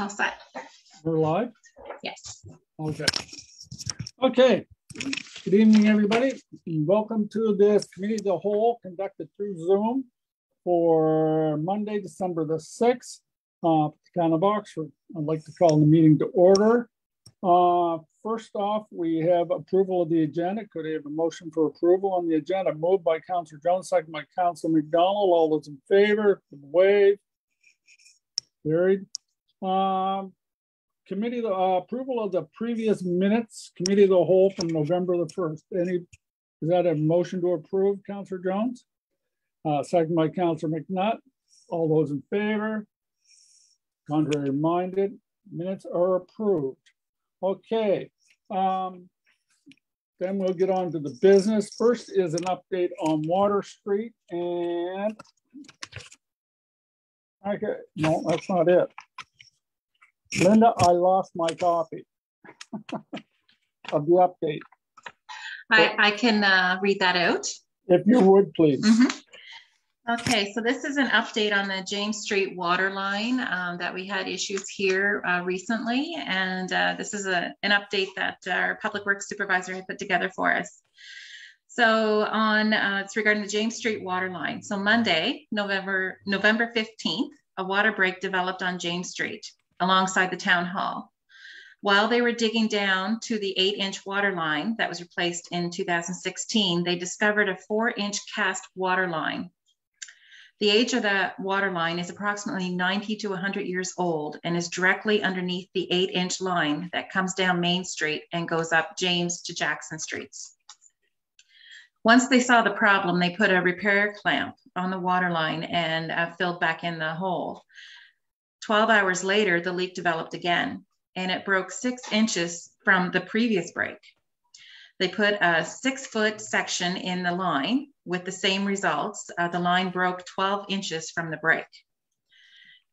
All set. We're live? Yes. Okay. Okay. Good evening, everybody. Welcome to this committee of the whole conducted through Zoom for Monday, December the 6th, town of Oxford. I'd like to call the meeting to order. First off, we have approval of the agenda. Could I have a motion for approval on the agenda? Moved by Councillor Jones, second by Councillor McDonald. All those in favor, wave. Carried. Committee, approval of the previous minutes, committee of the whole from November the 1st. Is that a motion to approve, Councillor Jones? Second by Councillor McNutt. All those in favor? Contrary minded, minutes are approved. Okay, then we'll get on to the business. First is an update on Water Street and, okay, no, that's not it. Linda, I lost my copy of the update. I can read that out. If you would, please. Okay, so this is an update on the James Street water line that we had issues here recently. And this is an update that our Public Works Supervisor had put together for us. So it's regarding the James Street water line. So Monday, November 15th, a water break developed on James Street alongside the town hall. While they were digging down to the 8-inch water line that was replaced in 2016, they discovered a 4-inch cast water line. The age of that water line is approximately 90 to 100 years old and is directly underneath the 8-inch line that comes down Main Street and goes up James to Jackson Streets. Once they saw the problem, they put a repair clamp on the water line and filled back in the hole. 12 hours later, the leak developed again, and it broke 6 inches from the previous break. They put a 6-foot section in the line with the same results. The line broke 12 inches from the break.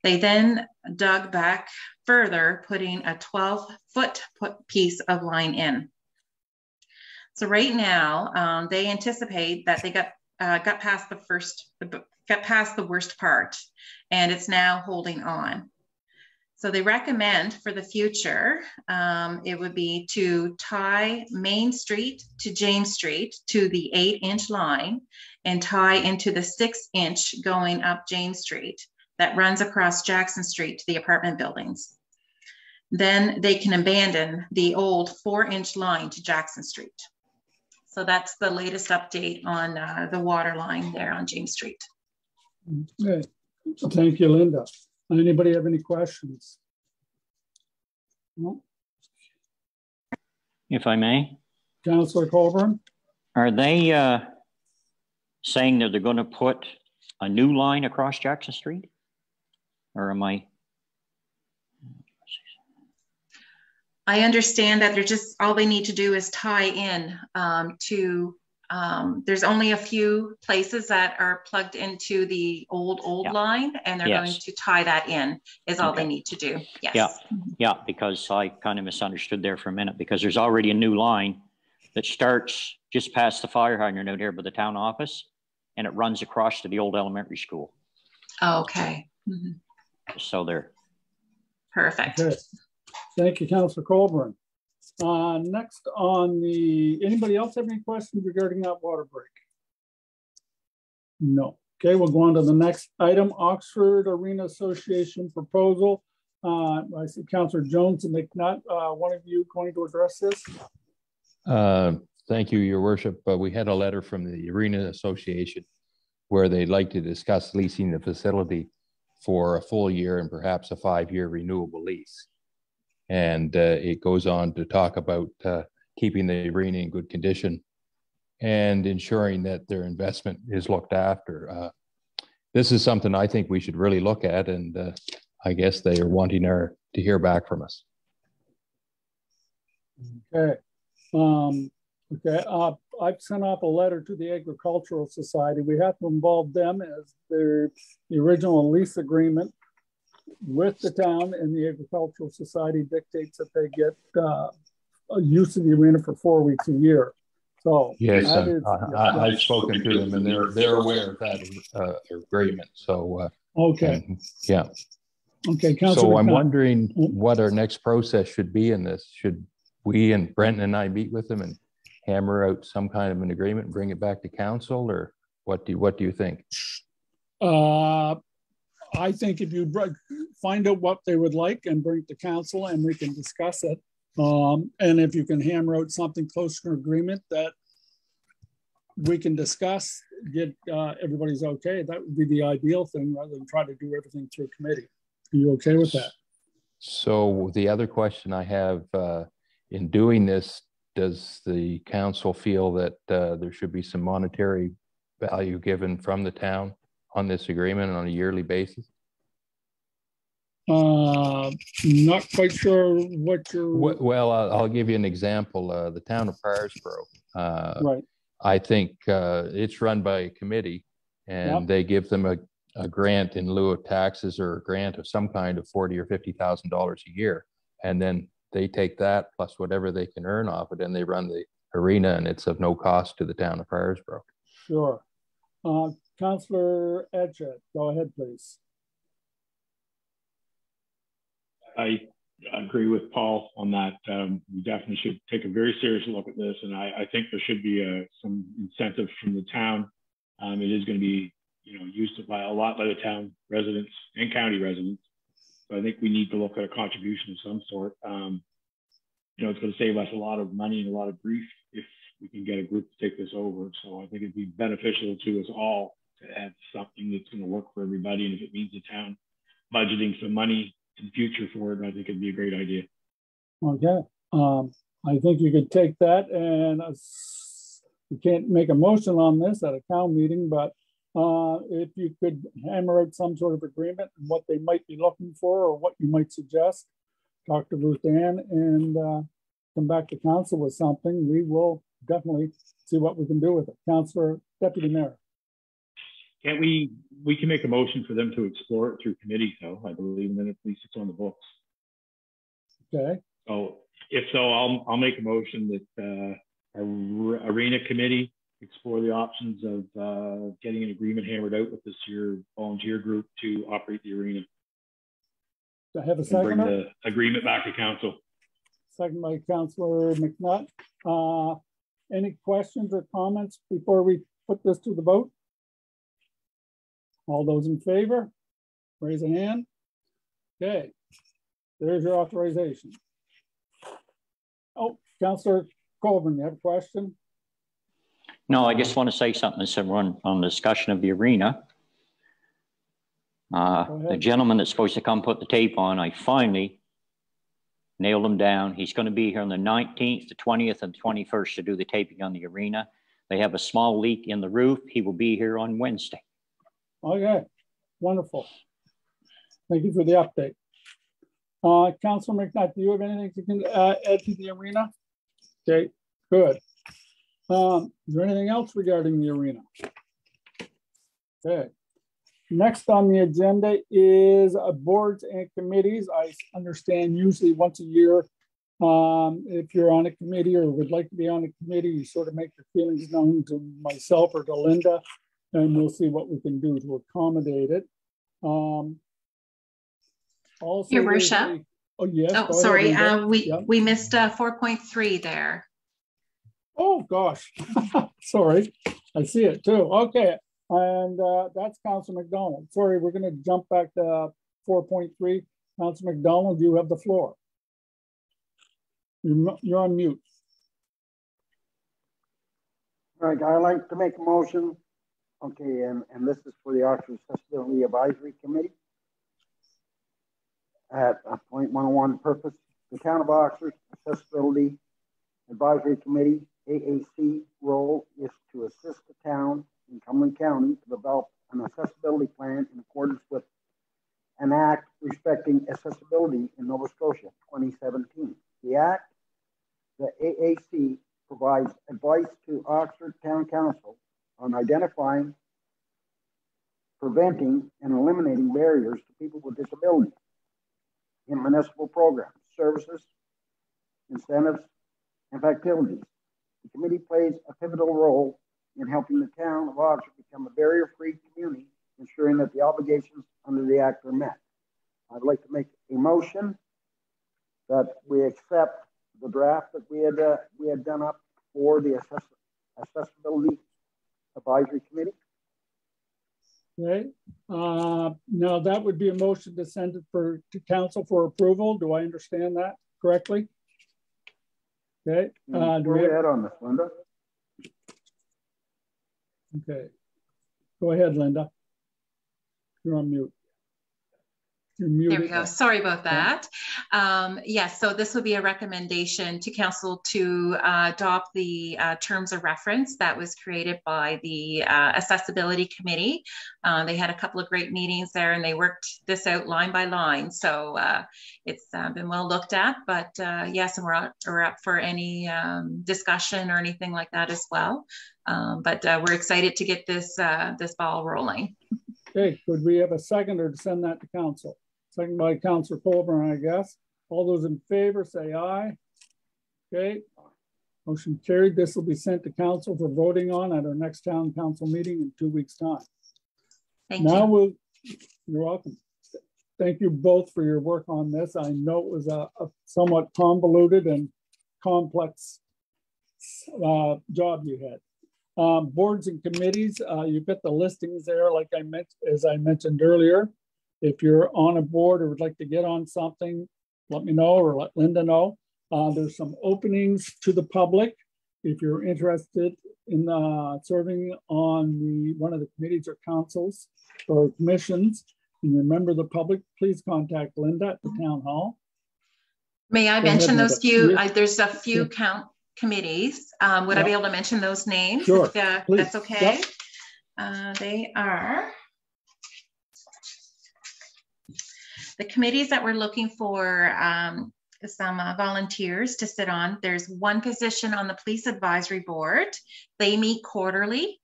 They then dug back further, putting a 12-foot piece of line in. So right now, they anticipate that they got past the worst part, and it's now holding on. So they recommend for the future, it would be to tie Main Street to James Street to the 8-inch line and tie into the 6-inch going up James Street that runs across Jackson Street to the apartment buildings. Then they can abandon the old 4-inch line to Jackson Street. So that's the latest update on the water line there on James Street. Okay. Thank you, Linda. Anybody have any questions? No? If I may. Councillor Colburn? Are they saying that they're going to put a new line across Jackson Street? Or am I? I understand that they're just, all they need to do is tie in there's only a few places that are plugged into the old line, and they're going to tie that in is all they need to do. Yes. Yeah, because I kind of misunderstood there for a minute, because there's already a new line that starts just past the fire hydrant out here by the town office, and it runs across to the old elementary school. Oh, okay. So they're perfect. Okay. Thank you, Councillor Colburn. Next on anybody else have any questions regarding that water break? No. Okay, we'll go on to the next item, Oxford Arena Association proposal. I see Councillor Jones and McNutt. One of you going to address this? Thank you, Your Worship. We had a letter from the Arena Association where they'd like to discuss leasing the facility for a full year and perhaps a 5-year renewable lease. And it goes on to talk about keeping the arena in good condition and ensuring that their investment is looked after. This is something I think we should really look at, and I guess they are wanting to hear back from us. Okay. I've sent off a letter to the Agricultural Society. We have to involve them as the original lease agreement with the town, and the Agricultural Society dictates that they get use of the arena for 4 weeks a year. So yes, I've spoken to them, and they're aware of that agreement. So okay, yeah. Okay, Councilor. So I'm wondering what our next process should be in this. Should we and Brenton and I meet with them and hammer out some kind of an agreement and bring it back to council, or what do you think? I think if you find out what they would like and bring it to council and we can discuss it. And if you can hammer out something close to an agreement that we can discuss, get everybody's okay, that would be the ideal thing rather than try to do everything through committee. Are you okay with that? So the other question I have, in doing this, does the council feel that there should be some monetary value given from the town on this agreement on a yearly basis? Not quite sure what you're... Well, I'll give you an example. The town of Parsboro, right. I think it's run by a committee, and they give them a grant in lieu of taxes, or a grant of some kind of $40,000 or $50,000 a year. And then they take that plus whatever they can earn off it, and they run the arena, and it's of no cost to the town of Parsboro. Sure. Councillor Edgett, go ahead, please. I agree with Paul on that. We definitely should take a very serious look at this, and I think there should be some incentive from the town. It is going to be, used by a lot by the town residents and county residents. So I think we need to look at a contribution of some sort. It's going to save us a lot of money and a lot of grief if we can get a group to take this over. So I think it'd be beneficial to us all to add something that's going to work for everybody. And if it means the town budgeting some money in the future for it, I think it'd be a great idea. Okay. I think you could take that, and you can't make a motion on this at a town meeting, but if you could hammer out some sort of agreement and what they might be looking for or what you might suggest, talk to Ruth Ann and come back to council with something, we will definitely see what we can do with it. Councillor, Deputy Mayor. Can't we can make a motion for them to explore it through committee, though, I believe, and then at least it's on the books. Okay. So if so, I'll make a motion that our arena committee explore the options of getting an agreement hammered out with this year volunteer group to operate the arena. Do I have a second? Bring the agreement back to council. Second by Councillor McNutt. Any questions or comments before we put this to the vote? All those in favor, raise a hand. Okay, there's your authorization. Oh, Councillor Colvin, you have a question? No, I just want to say something on the discussion of the arena. The gentleman that's supposed to come put the tape on, I finally nailed him down. He's going to be here on the 19th, the 20th, and 21st to do the taping on the arena. They have a small leak in the roof. He will be here on Wednesday. Okay, wonderful. Thank you for the update. Councilor McNutt, do you have anything you can add to the arena? Okay, good. Is there anything else regarding the arena? Okay. Next on the agenda is boards and committees. I understand usually once a year, if you're on a committee or would like to be on a committee, you sort of make your feelings known to myself or to Linda, and we'll see what we can do to accommodate it. Also, Your worship. Oh, yes. Oh, sorry. We missed 4.3 there. Oh, gosh. Sorry. I see it too. Okay. And that's Councilor McDonald. Sorry, we're going to jump back to 4.3. Councilor McDonald, you have the floor. You're on mute. All right, I'd like to make a motion. Okay, and this is for the Oxford Accessibility Advisory Committee. At point 101 purpose, the Town of Oxford Accessibility Advisory Committee, AAC, role is to assist the town in Cumberland County to develop an accessibility plan in accordance with an act respecting accessibility in Nova Scotia, 2017. The act, the AAC, provides advice to Oxford Town Council on identifying, preventing, and eliminating barriers to people with disabilities in municipal programs, services, incentives, and activities. The committee plays a pivotal role in helping the town of Oxford become a barrier-free community, ensuring that the obligations under the act are met. I'd like to make a motion that we accept the draft that we had done up for the accessibility advisory committee. Okay. Now that would be a motion to send it to council for approval. Do I understand that correctly? Okay. Go ahead on this, Linda. Okay. Go ahead, Linda. You're on mute. You're muted. There we go. Sorry about that. Yes, so this would be a recommendation to council to adopt the terms of reference that was created by the accessibility committee. They had a couple of great meetings there and they worked this out line by line. So it's been well looked at, but yes, and we're up for any discussion or anything like that as well. But we're excited to get this ball rolling. Okay, could we have a seconder to send that to council? Second by Councillor Colburn, I guess. All those in favor say aye. Okay, motion carried. This will be sent to council for voting on at our next town council meeting in 2 weeks' time. Thank you. You're welcome. Thank you both for your work on this. I know it was a somewhat convoluted and complex job you had. Boards and committees, you've got the listings there, like as I mentioned earlier. If you're on a board or would like to get on something, let me know or let Linda know. There's some openings to the public. If you're interested in serving on one of the committees or councils or commissions, and you're a member of the public, please contact Linda at the town hall. May I mention those few? There's a few committees. Would I be able to mention those names? Sure. That's okay. Yep. They are the committees that we're looking for some volunteers to sit on. There's one position on the Police Advisory Board. They meet quarterly.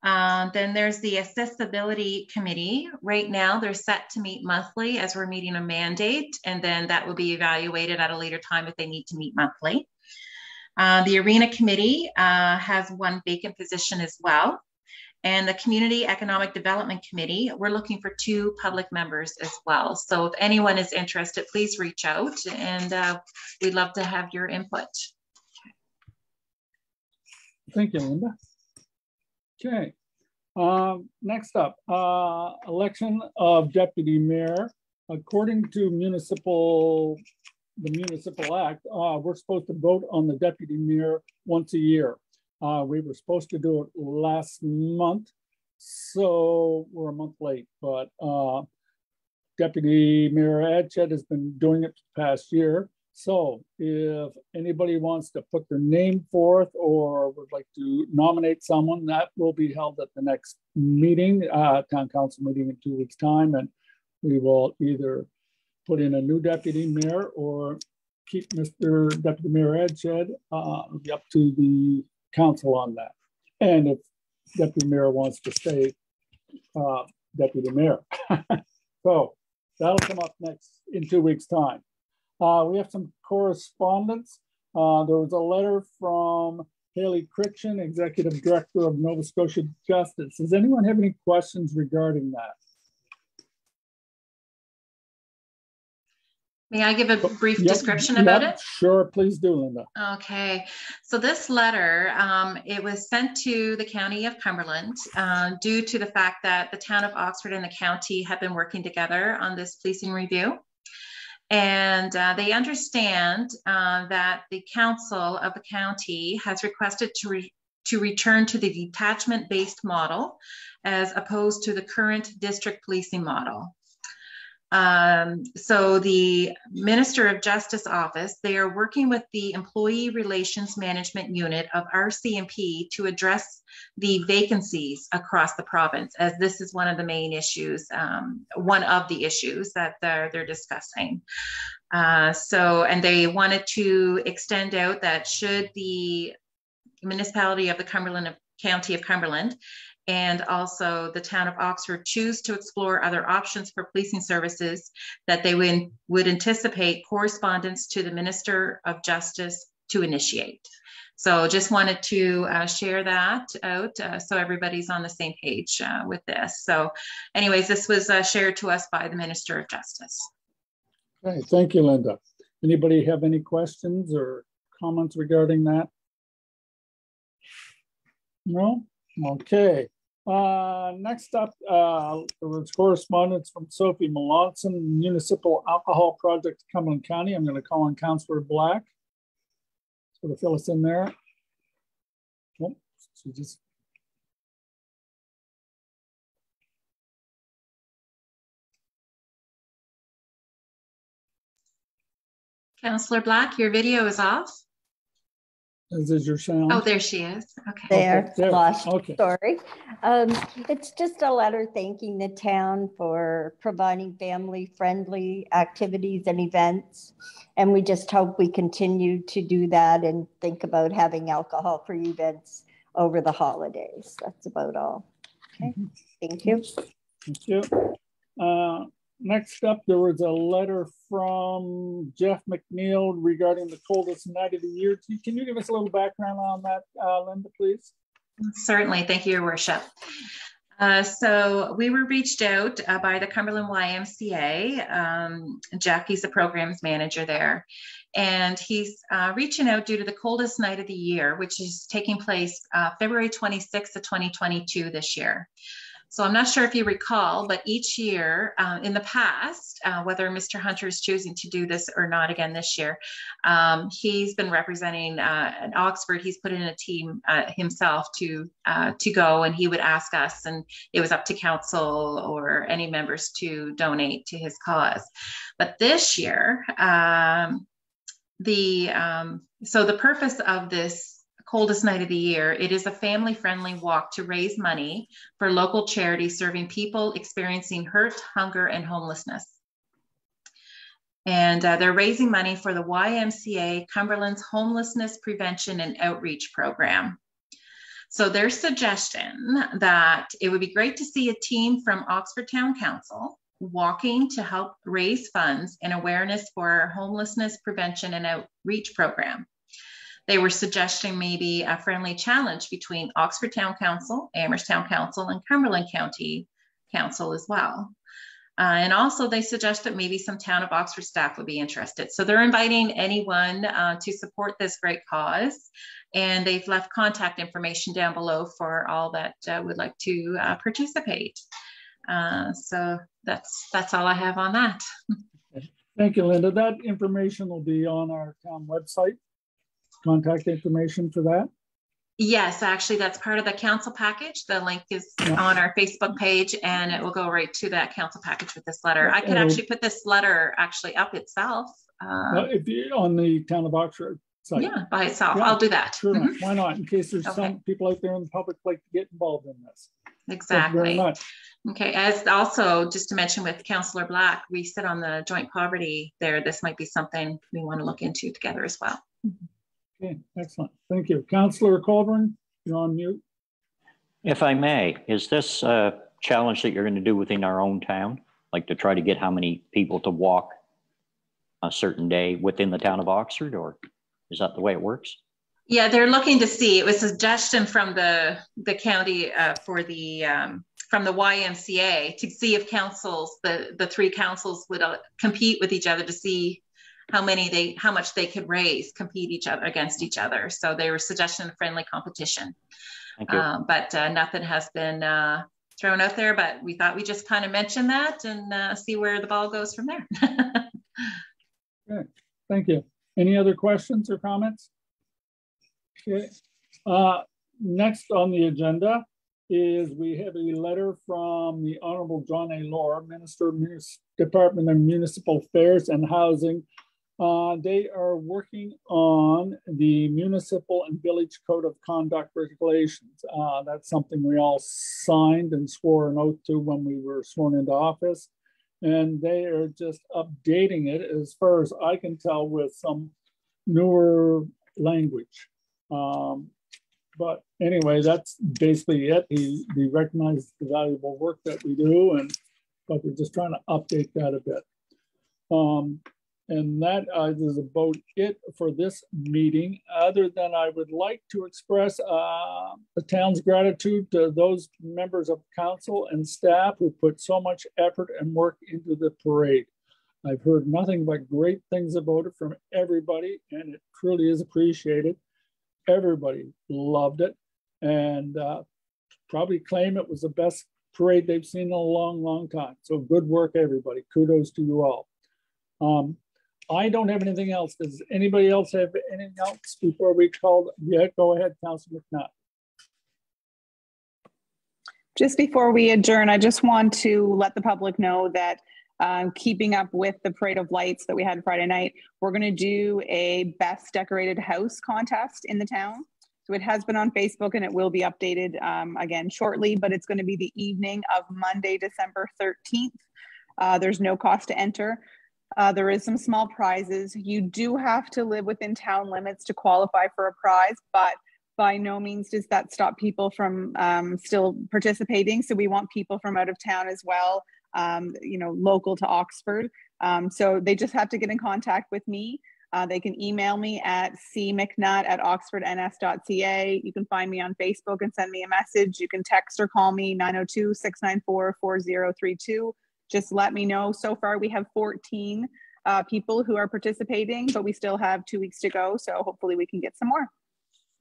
Then there's the Accessibility Committee. Right now, they're set to meet monthly as we're meeting a mandate, and then that will be evaluated at a later time if they need to meet monthly. The Arena Committee has one vacant position as well. And the Community Economic Development Committee, we're looking for 2 public members as well. So if anyone is interested, please reach out and we'd love to have your input. Thank you, Linda. Okay, next up, election of deputy mayor. According to the Municipal Act, we're supposed to vote on the deputy mayor once a year. We were supposed to do it last month, so we're a month late, but Deputy Mayor Adched has been doing it the past year. So if anybody wants to put their name forth or would like to nominate someone, that will be held at the next meeting, town council meeting in 2 weeks' time, and we will either put in a new deputy mayor or keep Mr. Deputy Mayor Adched up to the council on that. And if deputy mayor wants to stay deputy mayor. So that'll come up next in 2 weeks' time. We have some correspondence. There was a letter from Haley Critchen, Executive Director of Nova Scotia Justice. Does anyone have any questions regarding that? May I give a brief description about it? Sure, please do, Linda. Okay, so this letter, it was sent to the County of Cumberland due to the fact that the town of Oxford and the county have been working together on this policing review. And they understand that the council of the county has requested to return to the detachment-based model as opposed to the current district policing model. So the Minister of Justice Office, they are working with the Employee Relations Management Unit of RCMP to address the vacancies across the province, as this is one of the main issues, one of the issues that they're discussing. And they wanted to extend out that should the municipality of the County of Cumberland and also the town of Oxford choose to explore other options for policing services, that they would anticipate correspondence to the Minister of Justice to initiate. So just wanted to share that out so everybody's on the same page with this. So anyways, this was shared to us by the Minister of Justice. Okay, thank you, Linda. Anybody have any questions or comments regarding that? No? Okay. Next up, there was correspondence from Sophie Melanson, Municipal Alcohol Project, Cumberland County. I'm going to call on Councillor Black. So to fill us in there. Oh, she just. Councillor Black, your video is off. Is your sound? Oh, there she is. Okay. There, there. lost. Okay. Sorry. It's just a letter thanking the town for providing family-friendly activities and events. And we just hope we continue to do that and think about having alcohol-free events over the holidays. That's about all. Okay, thank you. Thank you. Next up, there was a letter from Jeff McNeil regarding the coldest night of the year. Can you give us a little background on that, Linda, please? Certainly. Thank you, Your Worship. So we were reached out by the Cumberland YMCA. Jackie's the programs manager there. And he's reaching out due to the coldest night of the year, which is taking place February 26th of 2022 this year. So I'm not sure if you recall, but each year in the past, whether Mr. Hunter is choosing to do this or not again this year, he's been representing in Oxford. He's put in a team himself to go, and he would ask us, and it was up to council or any members to donate to his cause. But this year, so the purpose of this coldest night of the year, it is a family-friendly walk to raise money for local charities serving people experiencing hurt, hunger, and homelessness. And they're raising money for the YMCA Cumberland's Homelessness Prevention and Outreach Program. So their suggestion that it would be great to see a team from Oxford Town Council walking to help raise funds and awareness for our homelessness prevention and outreach program. They were suggesting maybe a friendly challenge between Oxford Town Council, Amherst Town Council, and Cumberland County Council as well. And also they suggest that maybe some Town of Oxford staff would be interested. So they're inviting anyone to support this great cause. And they've left contact information down below for all that would like to participate. So that's all I have on that. Thank you, Linda. That information will be on our town website. Contact information for that? Yes, actually, that's part of the council package. The link is on our Facebook page, and it will go right to that council package with this letter. I could actually put this letter actually up itself. If you, on the Town of Oxford site. Yeah, by itself. Yeah, I'll do that. Sure, why not? In case there's some people out there in the public like to get involved in this. Exactly. Thank you very much. Okay, as also just to mention with Councillor Black, we sit on the joint poverty there. This might be something we want to look into together as well. Okay, excellent. Thank you. Councillor Colburn, you're on mute. If I may, is this a challenge that you're going to do within our own town? Like to try to get how many people to walk a certain day within the town of Oxford, or is that the way it works? Yeah, they're looking to see. It was a suggestion from the county for the from the YMCA to see if councils, the three councils would compete with each other to see how much they could raise, compete against each other. So they were suggesting a friendly competition. Thank you. But nothing has been thrown out there, but we thought we just kind of mention that and see where the ball goes from there. Okay, thank you. Any other questions or comments? Okay. Next on the agenda is we have a letter from the Honorable John A. Lohr, Minister, Department of Municipal Affairs and Housing. They are working on the Municipal and Village Code of Conduct regulations. That's something we all signed and swore an oath to when we were sworn into office. And they are just updating it, as far as I can tell, with some newer language. But anyway, that's basically it. He recognized the valuable work that we do, but we're just trying to update that a bit. And that is about it for this meeting, other than I would like to express the town's gratitude to those members of council and staff who put so much effort and work into the parade. I've heard nothing but great things about it from everybody, and it truly is appreciated. Everybody loved it, and probably claim it was the best parade they've seen in a long, long time. So good work, everybody. Kudos to you all. I don't have anything else. Does anybody else have anything else before we call? Yeah, go ahead, Councilor McNutt. Just before we adjourn, I just want to let the public know that keeping up with the Parade of Lights that we had Friday night, we're going to do a best decorated house contest in the town. So it has been on Facebook and it will be updated again shortly, but it's going to be the evening of Monday, December 13th. There's no cost to enter. There is some small prizes. You do have to live within town limits to qualify for a prize, but by no means does that stop people from still participating. So we want people from out of town as well, you know, local to Oxford. So they just have to get in contact with me. They can email me at cmcnutt@oxfordns.ca. You can find me on Facebook and send me a message. You can text or call me 902-694-4032. Just let me know. So far, we have 14 people who are participating, but we still have 2 weeks to go. So hopefully we can get some more.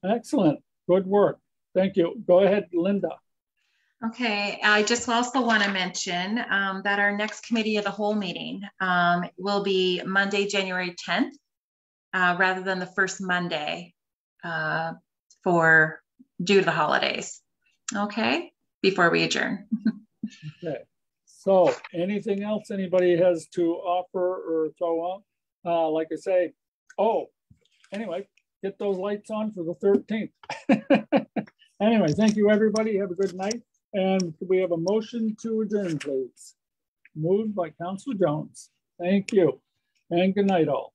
Excellent. Good work. Thank you. Go ahead, Linda. Okay, I just also want to mention that our next committee of the whole meeting will be Monday, January 10th, rather than the first Monday due to the holidays. Okay, before we adjourn. Okay. So anything else anybody has to offer or throw out? Like I say, anyway, get those lights on for the 13th. Anyway, thank you, everybody. Have a good night. And we have a motion to adjourn, please. Moved by Councilor Jones. Thank you. And good night, all.